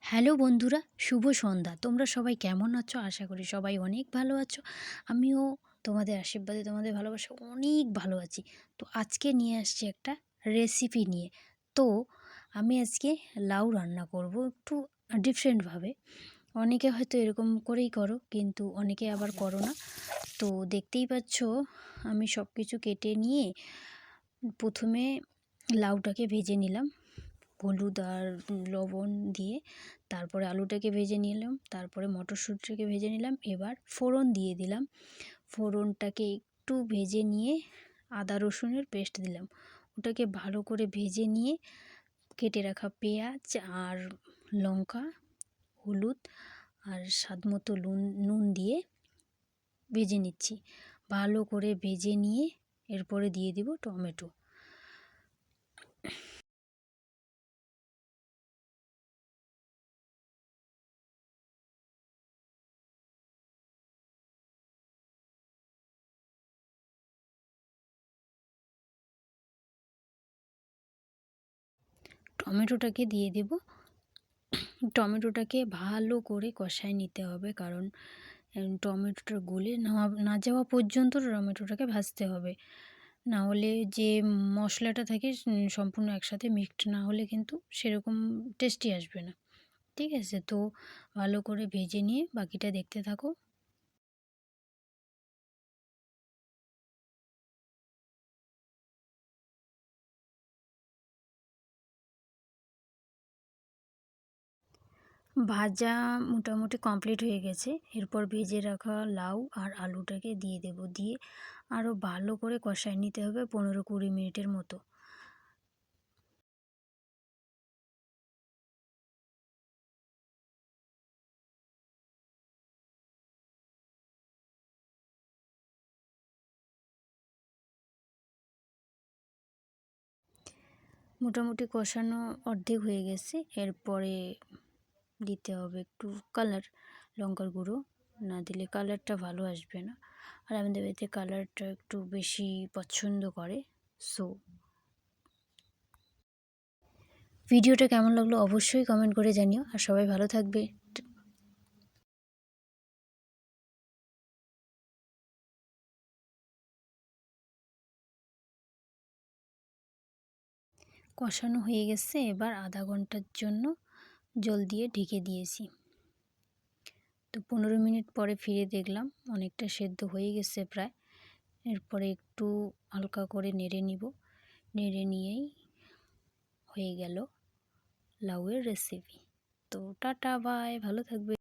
Hello বন্ধুরা, শুভ সন্ধ্যা। তোমরা সবাই কেমন আছো? আশা করি সবাই অনেক ভালো আছো। আমিও তোমাদের আশীর্বাদে, তোমাদের ভালোবাসায় অনেক ভালো আছি। তো আজকে নিয়ে আসছি একটা রেসিপি নিয়ে। তো আমি আজকে লাউ রান্না করব একটু ডিফারেন্টভাবে। অনেকে হয়তো এরকম করেই করো, কিন্তু অনেকে আবার করো না। তো দেখতেই পাচ্ছ, আমি সব কিছু কেটে নিয়ে প্রথমে লাউটাকে ভেজে নিলাম হলুদ আর লবণ দিয়ে। তারপরে আলুটাকে ভেজে নিলাম, তারপরে মটরশুঁটিটাকে ভেজে নিলাম। এবার ফোড়ন দিয়ে দিলাম। ফোড়নটাকে একটু ভেজে নিয়ে আদা রসুনের পেস্ট দিলাম। ওটাকে ভালো করে ভেজে নিয়ে কেটে রাখা পেঁয়াজ আর লঙ্কা, হলুদ আর স্বাদ মতো নুন দিয়ে ভেজে নিচ্ছি। ভালো করে ভেজে নিয়ে এরপরে দিয়ে দিব টমেটো। টমেটোটাকে দিয়ে দেব। টমেটোটাকে ভালো করে কষায় নিতে হবে, কারণ টমেটোটা গলে না যাওয়া পর্যন্ত টমেটোটাকে ভাজতে হবে। না হলে যে মশলাটা থাকে সম্পূর্ণ একসাথে মিক্সড না হলে কিন্তু সেরকম টেস্টি আসবে না। ঠিক আছে, তো ভালো করে ভেজে নিয়ে বাকিটা দেখতে থাকো। ভাজা মোটামুটি কমপ্লিট হয়ে গেছে। এরপর ভেজে রাখা লাউ আর আলুটাকে দিয়ে দেব। দিয়ে আরও ভালো করে কষায় নিতে হবে 15-20 মিনিটের মতো। মোটামুটি কষানো অর্ধেক হয়ে গেছে। এরপরে দিতে হবে একটু কালার, লঙ্কার গুঁড়ো। না দিলে কালারটা ভালো আসবে না, আর আমাদের বাড়িতে কালারটা একটু বেশি পছন্দ করে। সো ভিডিওটা কেমন লাগলো অবশ্যই কমেন্ট করে জানিও, আর সবাই ভালো থাকবে। কষানো হয়ে গেছে, এবার আধা ঘন্টার জন্য জল দিয়ে ঢেকে দিয়েছি। তো 15 মিনিট পরে ফিরে দেখলাম অনেকটা সেদ্ধ হয়ে গেছে প্রায়। এরপরে একটু হালকা করে নেড়ে নিব। নেড়ে নিয়েই হয়ে গেল লাউয়ের রেসিপি। তো টাটা, বাই, ভালো থাকবে।